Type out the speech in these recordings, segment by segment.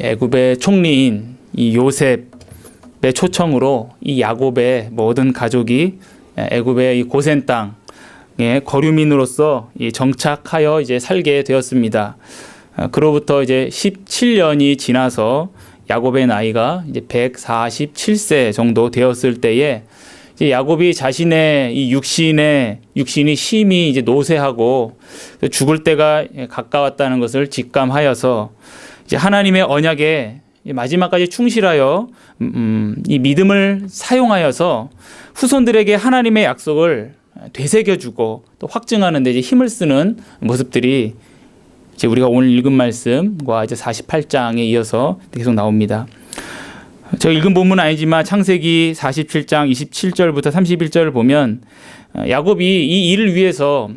애굽의 총리인 이 요셉의 초청으로 이 야곱의 모든 가족이 애굽의 이 고센 땅에 거류민으로서 정착하여 이제 살게 되었습니다. 그로부터 이제 17년이 지나서 야곱의 나이가 이제 147세 정도 되었을 때에 이제 야곱이 자신의 이 육신이 심히 이제 노쇠하고 죽을 때가 가까웠다는 것을 직감하여서 이제 하나님의 언약에 마지막까지 충실하여 이 믿음을 사용하여서 후손들에게 하나님의 약속을 되새겨주고 또 확증하는 데 이제 힘을 쓰는 모습들이 이제 우리가 오늘 읽은 말씀과 이제 48장에 이어서 계속 나옵니다. 제가 읽은 본문은 아니지만 창세기 47장 27절부터 31절을 보면 야곱이 이 일을 위해서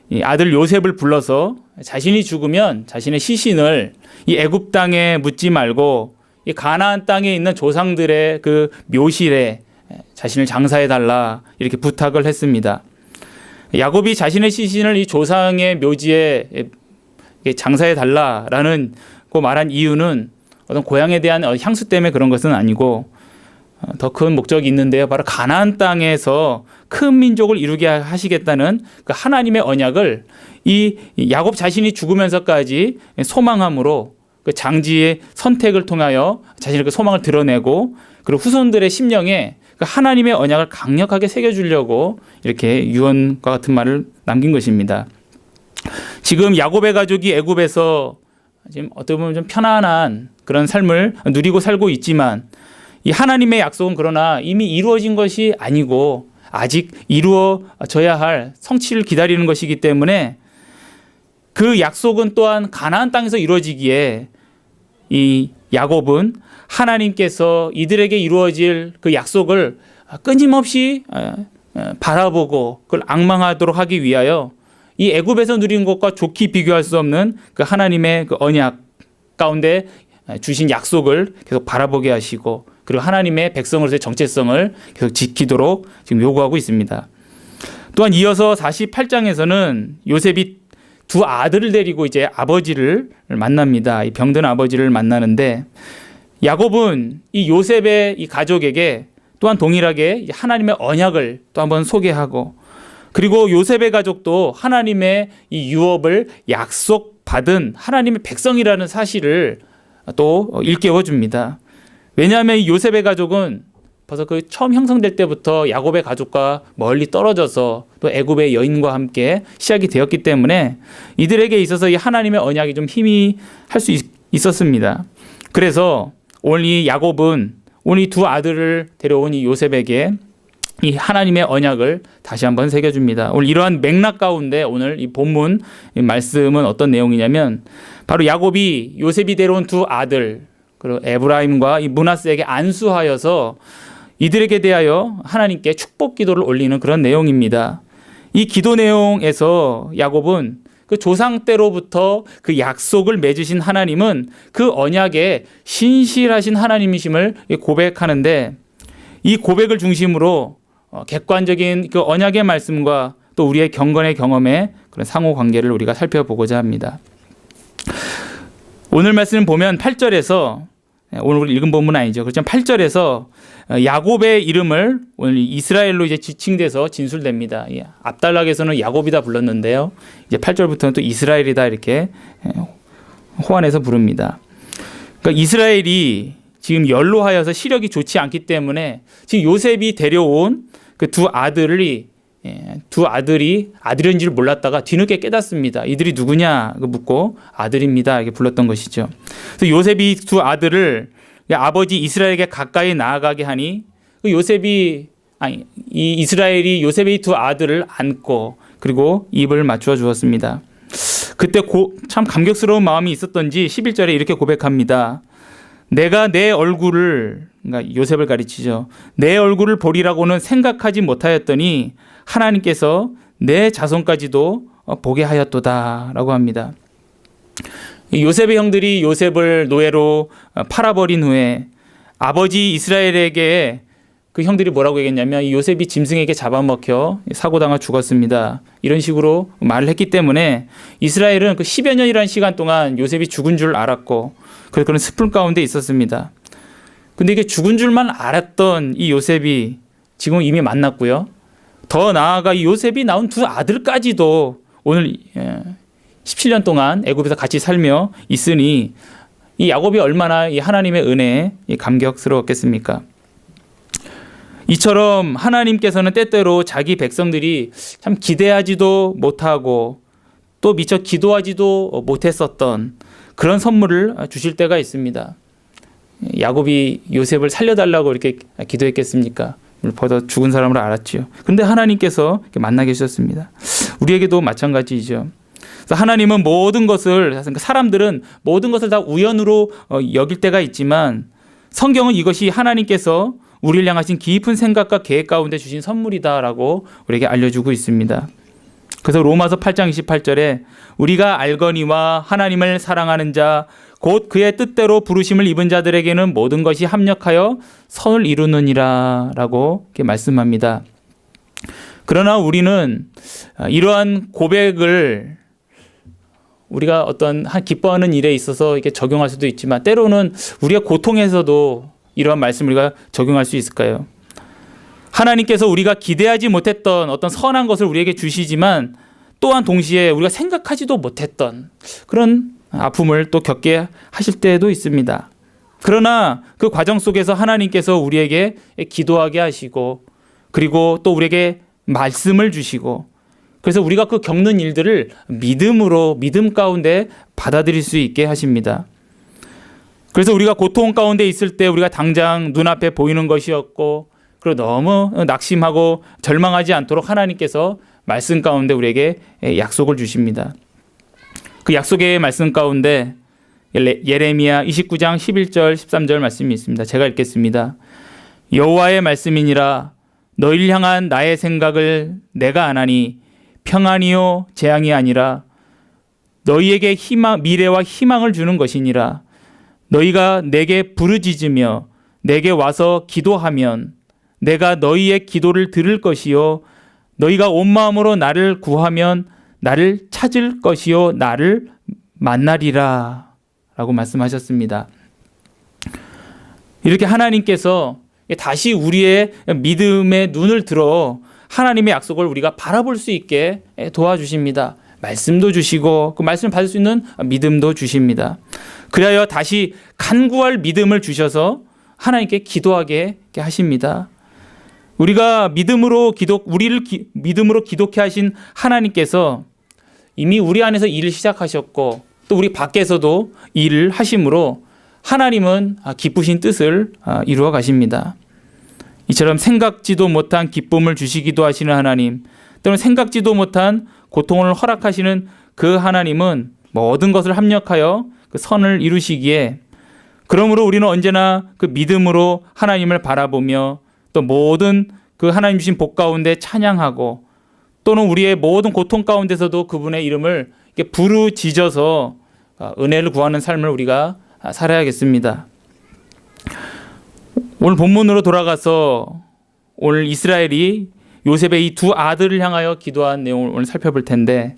이 아들 요셉을 불러서 자신이 죽으면 자신의 시신을 이 애굽 땅에 묻지 말고 이 가나안 땅에 있는 조상들의 그 묘실에 자신을 장사해 달라 이렇게 부탁을 했습니다. 야곱이 자신의 시신을 이 조상의 묘지에 장사해 달라라는 그 말한 이유는 어떤 고향에 대한 향수 때문에 그런 것은 아니고 더 큰 목적이 있는데요. 바로 가나안 땅에서 큰 민족을 이루게 하시겠다는 그 하나님의 언약을 이 야곱 자신이 죽으면서까지 소망함으로 그 장지의 선택을 통하여 자신의 그 소망을 드러내고 그리고 후손들의 심령에 그 하나님의 언약을 강력하게 새겨주려고 이렇게 유언과 같은 말을 남긴 것입니다. 지금 야곱의 가족이 애굽에서 지금 어떻게 보면 좀 편안한 그런 삶을 누리고 살고 있지만 이 하나님의 약속은 그러나 이미 이루어진 것이 아니고 아직 이루어져야 할 성취를 기다리는 것이기 때문에 그 약속은 또한 가나안 땅에서 이루어지기에 이 야곱은 하나님께서 이들에게 이루어질 그 약속을 끊임없이 바라보고 그걸 앙망하도록 하기 위하여 이 애굽에서 누린 것과 좋게 비교할 수 없는 그 하나님의 그 언약 가운데 주신 약속을 계속 바라보게 하시고 그리고 하나님의 백성으로서의 정체성을 계속 지키도록 지금 요구하고 있습니다. 또한 이어서 48장에서는 요셉이 두 아들을 데리고 이제 아버지를 만납니다. 이 병든 아버지를 만나는데 야곱은 이 요셉의 이 가족에게 또한 동일하게 하나님의 언약을 또 한번 소개하고 그리고 요셉의 가족도 하나님의 이 유업을 약속받은 하나님의 백성이라는 사실을 또 일깨워 줍니다. 왜냐하면 이 요셉의 가족은 벌써 그 처음 형성될 때부터 야곱의 가족과 멀리 떨어져서 또 애굽의 여인과 함께 시작이 되었기 때문에 이들에게 있어서 이 하나님의 언약이 좀 힘이 할 수 있었습니다. 그래서 오늘 이 야곱은 오늘 이 두 아들을 데려온 이 요셉에게 이 하나님의 언약을 다시 한번 새겨줍니다. 오늘 이러한 맥락 가운데 오늘 이 본문 말씀은 어떤 내용이냐면 바로 야곱이 요셉이 데려온 두 아들 그리고 에브라임과 이 므낫세에게 안수하여서 이들에게 대하여 하나님께 축복 기도를 올리는 그런 내용입니다. 이 기도 내용에서 야곱은 그 조상 때로부터 그 약속을 맺으신 하나님은 그 언약에 신실하신 하나님이심을 고백하는데 이 고백을 중심으로 객관적인 그 언약의 말씀과 또 우리의 경건의 경험의 그런 상호 관계를 우리가 살펴보고자 합니다. 오늘 말씀을 보면 8절에서 오늘 우리 읽은 본문은 아니죠. 그렇지만 8절에서 야곱의 이름을 오늘 이스라엘로 이제 지칭돼서 진술됩니다. 앞단락에서는 야곱이다 불렀는데요. 이제 8절부터는 또 이스라엘이다 이렇게 호환해서 부릅니다. 그러니까 이스라엘이 지금 연로하여서 시력이 좋지 않기 때문에 지금 요셉이 데려온 그 두 아들이 아들인지를 몰랐다가 뒤늦게 깨닫습니다. 이들이 누구냐 묻고 아들입니다 이렇게 불렀던 것이죠. 그래서 요셉이 두 아들을 아버지 이스라엘에게 가까이 나아가게 하니 이 이스라엘이 요셉의 두 아들을 안고 그리고 입을 맞추어 주었습니다. 그때 참 감격스러운 마음이 있었던지 11절에 이렇게 고백합니다. 내가 내 얼굴을 그러니까 요셉을 가리치죠. 내 얼굴을 보리라고는 생각하지 못하였더니 하나님께서 내 자손까지도 보게 하였도다 라고 합니다. 요셉의 형들이 요셉을 노예로 팔아버린 후에 아버지 이스라엘에게 그 형들이 뭐라고 얘기했냐면 이 요셉이 짐승에게 잡아먹혀 사고당하 죽었습니다. 이런 식으로 말을 했기 때문에 이스라엘은 그 10여 년이라는 시간 동안 요셉이 죽은 줄 알았고 그래서 그런 슬픔 가운데 있었습니다. 근데 이게 죽은 줄만 알았던 이 요셉이 지금 이미 만났고요. 더 나아가 이 요셉이 낳은 두 아들까지도 오늘 17년 동안 애굽에서 같이 살며 있으니 이 야곱이 얼마나 이 하나님의 은혜에 감격스러웠겠습니까? 이처럼 하나님께서는 때때로 자기 백성들이 참 기대하지도 못하고 또 미처 기도하지도 못했었던 그런 선물을 주실 때가 있습니다. 야곱이 요셉을 살려달라고 이렇게 기도했겠습니까? 벌써 죽은 사람으로 알았지요. 그런데 하나님께서 만나게 해주셨습니다. 우리에게도 마찬가지이죠. 하나님은 모든 것을, 사람들은 모든 것을 다 우연으로 여길 때가 있지만 성경은 이것이 하나님께서 우리를 향하신 깊은 생각과 계획 가운데 주신 선물이다라고 우리에게 알려주고 있습니다. 그래서 로마서 8장 28절에 우리가 알거니와 하나님을 사랑하는 자 곧 그의 뜻대로 부르심을 입은 자들에게는 모든 것이 합력하여 선을 이루느니라 라고 이렇게 말씀합니다. 그러나 우리는 이러한 고백을 우리가 어떤 기뻐하는 일에 있어서 이렇게 적용할 수도 있지만 때로는 우리가 고통에서도 이러한 말씀을 우리가 적용할 수 있을까요? 하나님께서 우리가 기대하지 못했던 어떤 선한 것을 우리에게 주시지만 또한 동시에 우리가 생각하지도 못했던 그런 아픔을 또 겪게 하실 때도 있습니다. 그러나 그 과정 속에서 하나님께서 우리에게 기도하게 하시고 그리고 또 우리에게 말씀을 주시고 그래서 우리가 그 겪는 일들을 믿음 가운데 받아들일 수 있게 하십니다. 그래서 우리가 고통 가운데 있을 때 우리가 당장 눈앞에 보이는 것이었고 그리고 너무 낙심하고 절망하지 않도록 하나님께서 말씀 가운데 우리에게 약속을 주십니다. 그 약속의 말씀 가운데 예레미야 29장 11절 13절 말씀이 있습니다. 제가 읽겠습니다. 여호와의 말씀이니라 너희를 향한 나의 생각을 내가 아나니 평안이요 재앙이 아니라 너희에게 미래와 희망을 주는 것이니라. 너희가 내게 부르짖으며 내게 와서 기도하면 내가 너희의 기도를 들을 것이요 너희가 온 마음으로 나를 구하면 나를 찾을 것이요 나를 만나리라 라고 말씀하셨습니다. 이렇게 하나님께서 다시 우리의 믿음의 눈을 들어 하나님의 약속을 우리가 바라볼 수 있게 도와주십니다. 말씀도 주시고 그 말씀을 받을 수 있는 믿음도 주십니다. 그리하여 다시 간구할 믿음을 주셔서 하나님께 기도하게 하십니다. 우리가 우리를 믿음으로 기독케 하신 하나님께서 이미 우리 안에서 일을 시작하셨고 또 우리 밖에서도 일을 하심으로 하나님은 기쁘신 뜻을 이루어 가십니다. 이처럼 생각지도 못한 기쁨을 주시기도 하시는 하나님, 또는 생각지도 못한 고통을 허락하시는 그 하나님은 모든 것을 합력하여 그 선을 이루시기에 그러므로 우리는 언제나 그 믿음으로 하나님을 바라보며 또 모든 그 하나님 주신 복 가운데 찬양하고 또는 우리의 모든 고통 가운데서도 그분의 이름을 부르짖어서 은혜를 구하는 삶을 우리가 살아야겠습니다. 오늘 본문으로 돌아가서 오늘 이스라엘이 요셉의 이 두 아들을 향하여 기도한 내용을 오늘 살펴볼 텐데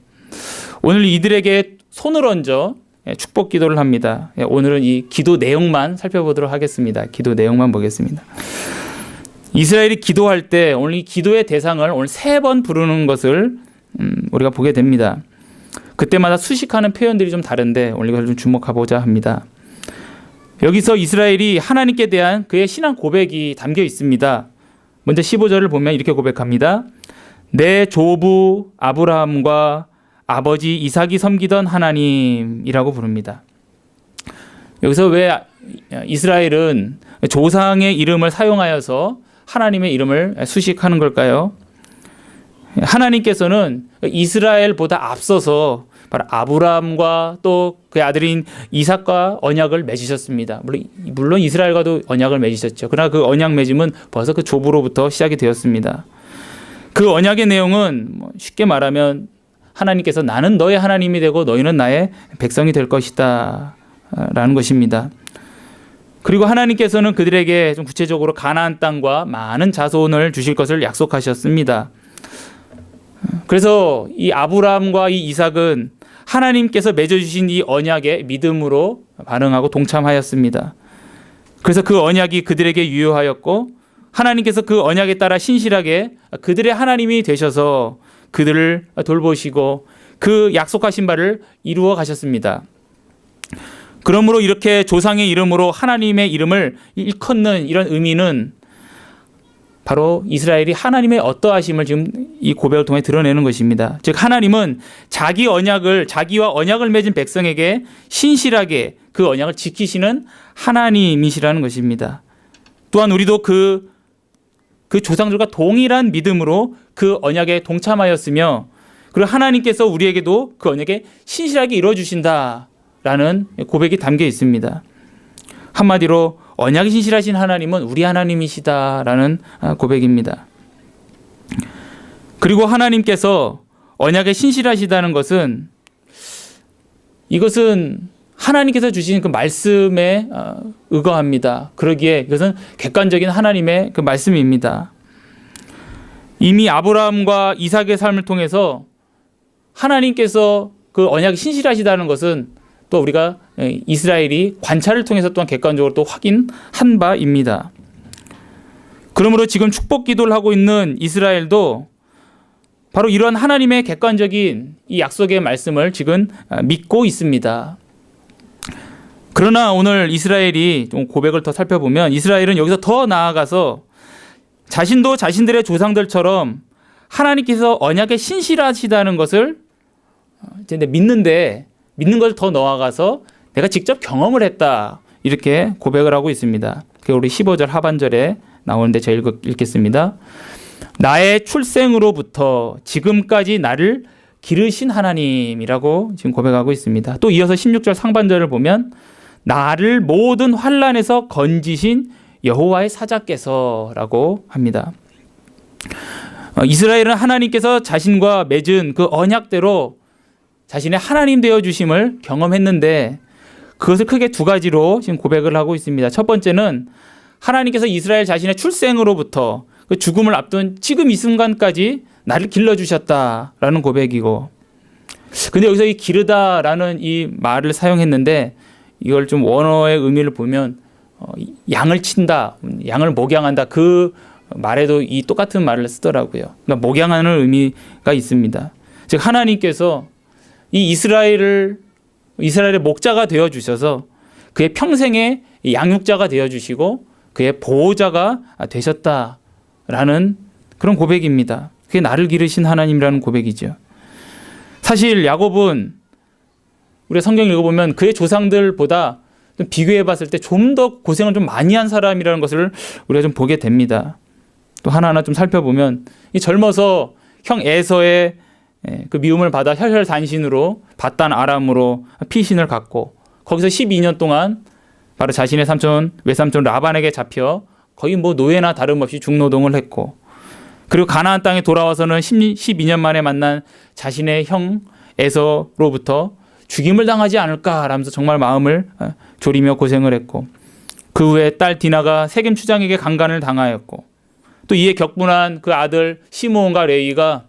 오늘 이들에게 손을 얹어 축복 기도를 합니다. 오늘은 이 기도 내용만 살펴보도록 하겠습니다. 기도 내용만 보겠습니다. 이스라엘이 기도할 때 오늘 이 기도의 대상을 오늘 3번 부르는 것을 우리가 보게 됩니다. 그때마다 수식하는 표현들이 좀 다른데 오늘 이걸 좀 주목해보자 합니다. 여기서 이스라엘이 하나님께 대한 그의 신앙 고백이 담겨 있습니다. 먼저 15절을 보면 이렇게 고백합니다. 내 조부 아브라함과 아버지 이삭이 섬기던 하나님이라고 부릅니다. 여기서 왜 이스라엘은 조상의 이름을 사용하여서 하나님의 이름을 수식하는 걸까요? 하나님께서는 이스라엘보다 앞서서 바로 아브라함과 또 그의 아들인 이삭과 언약을 맺으셨습니다. 물론 이스라엘과도 언약을 맺으셨죠. 그러나 그 언약 맺음은 벌써 그 조부로부터 시작이 되었습니다. 그 언약의 내용은 쉽게 말하면 하나님께서 나는 너의 하나님이 되고 너희는 나의 백성이 될 것이다 라는 것입니다. 그리고 하나님께서는 그들에게 좀 구체적으로 가나안 땅과 많은 자손을 주실 것을 약속하셨습니다. 그래서 이 아브라함과 이 이삭은 하나님께서 맺어주신 이 언약에 믿음으로 반응하고 동참하였습니다. 그래서 그 언약이 그들에게 유효하였고 하나님께서 그 언약에 따라 신실하게 그들의 하나님이 되셔서 그들을 돌보시고 그 약속하신 바를 이루어 가셨습니다. 그러므로 이렇게 조상의 이름으로 하나님의 이름을 일컫는 이런 의미는 바로 이스라엘이 하나님의 어떠하심을 지금 이 고백을 통해 드러내는 것입니다. 즉 하나님은 자기와 언약을 맺은 백성에게 신실하게 그 언약을 지키시는 하나님이시라는 것입니다. 또한 우리도 그 조상들과 동일한 믿음으로 그 언약에 동참하였으며 그리고 하나님께서 우리에게도 그 언약에 신실하게 이루어주신다라는 고백이 담겨 있습니다. 한마디로 언약이 신실하신 하나님은 우리 하나님이시다라는 고백입니다. 그리고 하나님께서 언약에 신실하시다는 것은 이것은 하나님께서 주신 그 말씀에 의거합니다. 그러기에 이것은 객관적인 하나님의 그 말씀입니다. 이미 아브라함과 이삭의 삶을 통해서 하나님께서 그 언약이 신실하시다는 것은 또 우리가 이스라엘이 관찰을 통해서 또한 객관적으로 또 확인한 바입니다. 그러므로 지금 축복 기도를 하고 있는 이스라엘도 바로 이러한 하나님의 객관적인 이 약속의 말씀을 지금 믿고 있습니다. 그러나 오늘 이스라엘이 좀 고백을 더 살펴보면 이스라엘은 여기서 더 나아가서 자신도 자신들의 조상들처럼 하나님께서 언약에 신실하시다는 것을 이제 믿는 것을 더 나아가서 내가 직접 경험을 했다 이렇게 고백을 하고 있습니다. 그게 우리 15절 하반절에 나오는데 제가 읽겠습니다. 나의 출생으로부터 지금까지 나를 기르신 하나님이라고 지금 고백하고 있습니다. 또 이어서 16절 상반절을 보면 나를 모든 환난에서 건지신 여호와의 사자께서라고 합니다. 이스라엘은 하나님께서 자신과 맺은 그 언약대로 자신의 하나님 되어 주심을 경험했는데 그것을 크게 두 가지로 지금 고백을 하고 있습니다. 첫 번째는 하나님께서 이스라엘 자신의 출생으로부터 그 죽음을 앞둔 지금 이 순간까지 나를 길러주셨다라는 고백이고, 근데 여기서 이 기르다라는 이 말을 사용했는데 이걸 좀 원어의 의미를 보면 양을 친다, 양을 목양한다 그 말에도 이 똑같은 말을 쓰더라고요. 그러니까 목양하는 의미가 있습니다. 즉 하나님께서 이 이스라엘의 목자가 되어 주셔서 그의 평생의 양육자가 되어 주시고 그의 보호자가 되셨다라는 그런 고백입니다. 그게 나를 기르신 하나님이라는 고백이죠. 사실 야곱은 우리가 성경을 읽어보면 그의 조상들보다 좀 비교해 봤을 때 좀 더 고생을 좀 많이 한 사람이라는 것을 우리가 좀 보게 됩니다. 또 하나하나 좀 살펴보면 이 젊어서 형 에서의 그 미움을 받아 혈혈단신으로 밧단 아람으로 피신을 갖고 거기서 12년 동안 바로 자신의 외삼촌 라반에게 잡혀 거의 뭐 노예나 다름없이 중노동을 했고, 그리고 가나안 땅에 돌아와서는 12년 만에 만난 자신의 형 에서로부터 죽임을 당하지 않을까라면서 정말 마음을 졸이며 고생을 했고, 그 후에 딸 디나가 세겜 추장에게 강간을 당하였고, 또 이에 격분한 그 아들 시므온과 레위가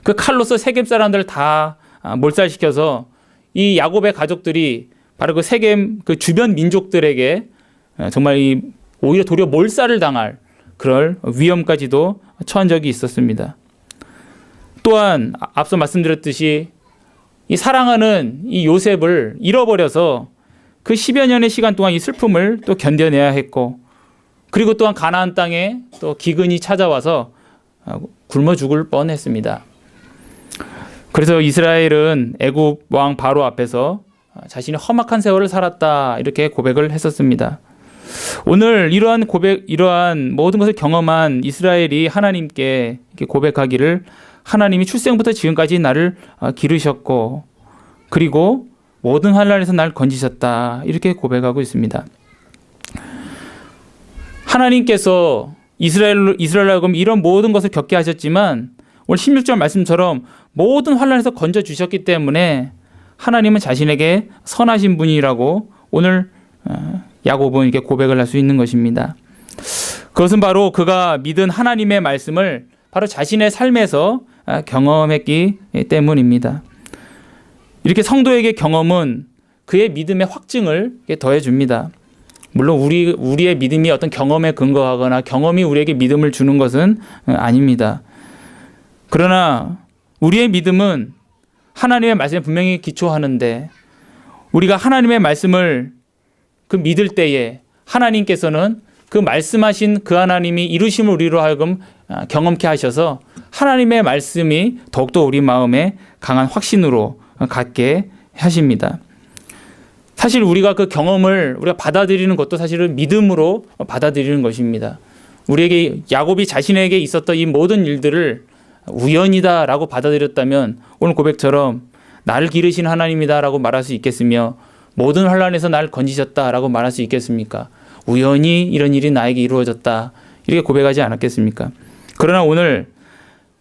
그 칼로서 세겜 사람들을 다 몰살시켜서 이 야곱의 가족들이 바로 그 세겜 그 주변 민족들에게 정말 오히려 도리어 몰살을 당할 그럴 위험까지도 처한 적이 있었습니다. 또한 앞서 말씀드렸듯이 이 사랑하는 이 요셉을 잃어버려서 그 10여 년의 시간 동안 이 슬픔을 또 견뎌내야 했고, 그리고 또한 가나안 땅에 또 기근이 찾아와서 굶어 죽을 뻔했습니다. 그래서 이스라엘은 애굽 왕 바로 앞에서 자신이 험악한 세월을 살았다 이렇게 고백을 했었습니다. 오늘 이러한 모든 것을 경험한 이스라엘이 하나님께 이렇게 고백하기를 하나님이 출생부터 지금까지 나를 기르셨고 그리고 모든 환난에서 날 건지셨다 이렇게 고백하고 있습니다. 하나님께서 이스라엘하고 이런 모든 것을 겪게 하셨지만 오늘 16절 말씀처럼 모든 환난에서 건져 주셨기 때문에 하나님은 자신에게 선하신 분이라고 오늘 야곱은 이렇게 고백을 할 수 있는 것입니다. 그것은 바로 그가 믿은 하나님의 말씀을 바로 자신의 삶에서 경험했기 때문입니다. 이렇게 성도에게 경험은 그의 믿음의 확증을 더해줍니다. 물론 우리의 믿음이 어떤 경험에 근거하거나 경험이 우리에게 믿음을 주는 것은 아닙니다. 그러나 우리의 믿음은 하나님의 말씀에 분명히 기초하는데, 우리가 하나님의 말씀을 그 믿을 때에 하나님께서는 그 말씀하신 그 하나님이 이루심을 우리로 하여금 경험케 하셔서 하나님의 말씀이 더욱더 우리 마음에 강한 확신으로 갖게 하십니다. 사실 우리가 그 경험을 우리가 받아들이는 것도 사실은 믿음으로 받아들이는 것입니다. 우리에게 야곱이 자신에게 있었던 이 모든 일들을 우연이다라고 받아들였다면 오늘 고백처럼 나를 기르신 하나님이다라고 말할 수 있겠으며, 모든 환난에서 나를 건지셨다라고 말할 수 있겠습니까? 우연히 이런 일이 나에게 이루어졌다, 이렇게 고백하지 않았겠습니까? 그러나 오늘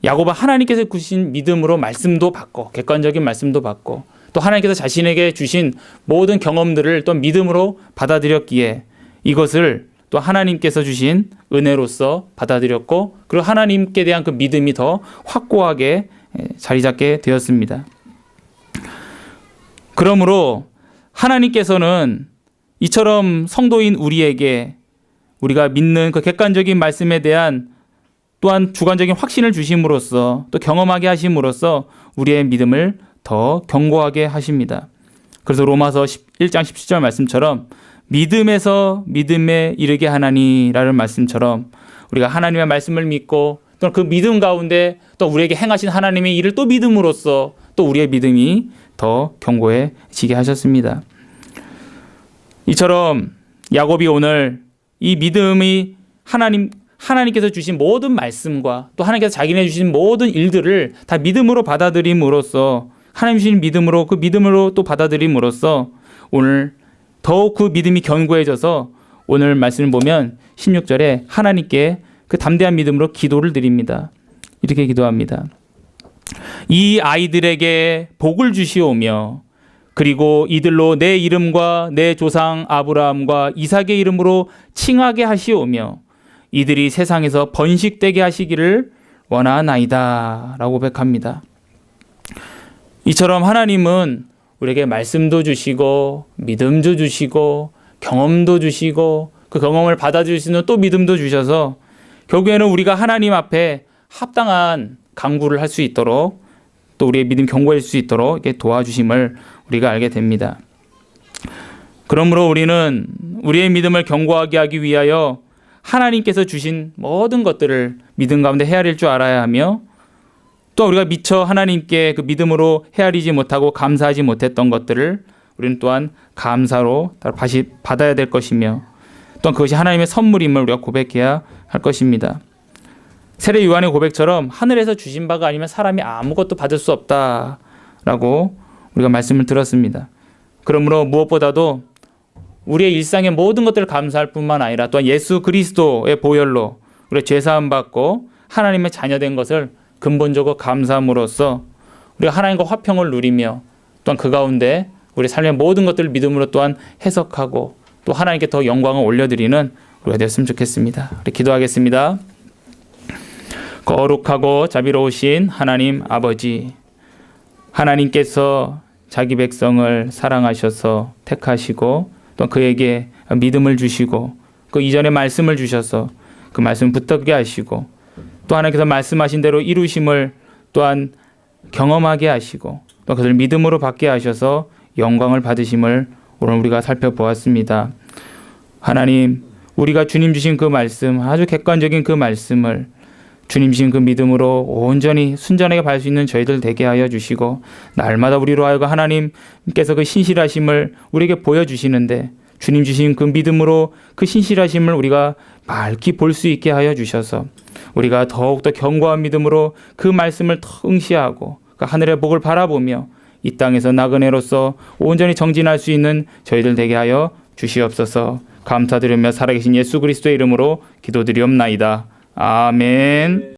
야곱은 하나님께서 주신 믿음으로 말씀도 받고, 객관적인 말씀도 받고, 또 하나님께서 자신에게 주신 모든 경험들을 또 믿음으로 받아들였기에 이것을 또 하나님께서 주신 은혜로서 받아들였고, 그리고 하나님께 대한 그 믿음이 더 확고하게 자리 잡게 되었습니다. 그러므로 하나님께서는 이처럼 성도인 우리에게 우리가 믿는 그 객관적인 말씀에 대한 또한 주관적인 확신을 주심으로써, 또 경험하게 하심으로써 우리의 믿음을 더 견고하게 하십니다. 그래서 로마서 1장 17절 말씀처럼 믿음에서 믿음에 이르게 하나니라는 말씀처럼 우리가 하나님의 말씀을 믿고 또 그 믿음 가운데 또 우리에게 행하신 하나님의 일을 또 믿음으로써 또 우리의 믿음이 더 견고해지게 하셨습니다. 이처럼 야곱이 오늘 이 믿음이 하나님께서 주신 모든 말씀과 또 하나님께서 자기네 주신 모든 일들을 다 믿음으로 받아들임으로써, 하나님 주신 믿음으로 그 믿음으로 또 받아들임으로써 오늘 더욱 그 믿음이 견고해져서 오늘 말씀을 보면 16절에 하나님께 그 담대한 믿음으로 기도를 드립니다. 이렇게 기도합니다. 이 아이들에게 복을 주시오며 그리고 이들로 내 이름과 내 조상 아브라함과 이삭의 이름으로 칭하게 하시오며 이들이 세상에서 번식되게 하시기를 원하나이다 라고 고백합니다. 이처럼 하나님은 우리에게 말씀도 주시고 믿음도 주시고 경험도 주시고 그 경험을 받아들일 수 있는 또 믿음도 주셔서 결국에는 우리가 하나님 앞에 합당한 간구를 할 수 있도록, 또 우리의 믿음 견고할 수 있도록 이렇게 도와주심을 우리가 알게 됩니다. 그러므로 우리는 우리의 믿음을 견고하게 하기 위하여 하나님께서 주신 모든 것들을 믿음 가운데 헤아릴 줄 알아야 하며, 또 우리가 미처 하나님께 그 믿음으로 헤아리지 못하고 감사하지 못했던 것들을 우리는 또한 감사로 다시 받아야 될 것이며, 또한 그것이 하나님의 선물임을 우리가 고백해야 할 것입니다. 세례 요한의 고백처럼 하늘에서 주신 바가 아니면 사람이 아무것도 받을 수 없다라고 우리가 말씀을 들었습니다. 그러므로 무엇보다도 우리의 일상의 모든 것들을 감사할 뿐만 아니라 또한 예수 그리스도의 보혈로 우리가 죄사함 받고 하나님의 자녀된 것을 근본적으로 감사함으로써 우리가 하나님과 화평을 누리며, 또한 그 가운데 우리 삶의 모든 것들을 믿음으로 또한 해석하고 또 하나님께 더 영광을 올려드리는 우리가 되었으면 좋겠습니다. 우리 기도하겠습니다. 거룩하고 자비로우신 하나님 아버지, 하나님께서 자기 백성을 사랑하셔서 택하시고 또 그에게 믿음을 주시고 그 이전에 말씀을 주셔서 그 말씀을 붙들게 하시고 또 하나님께서 말씀하신 대로 이루심을 또한 경험하게 하시고 또 그들을 믿음으로 받게 하셔서 영광을 받으심을 오늘 우리가 살펴보았습니다. 하나님, 우리가 주님 주신 그 말씀, 아주 객관적인 그 말씀을 주님 주신 그 믿음으로 온전히 순전하게 받을 수 있는 저희들 되게 하여 주시고, 날마다 우리로 하여금 하나님께서 그 신실하심을 우리에게 보여주시는데 주님 주신 그 믿음으로 그 신실하심을 우리가 밝히 볼 수 있게 하여 주셔서 우리가 더욱더 견고한 믿음으로 그 말씀을 더 응시하고 그 하늘의 복을 바라보며 이 땅에서 나그네로서 온전히 정진할 수 있는 저희들 되게 하여 주시옵소서. 감사드리며 살아계신 예수 그리스도의 이름으로 기도드리옵나이다. 아멘.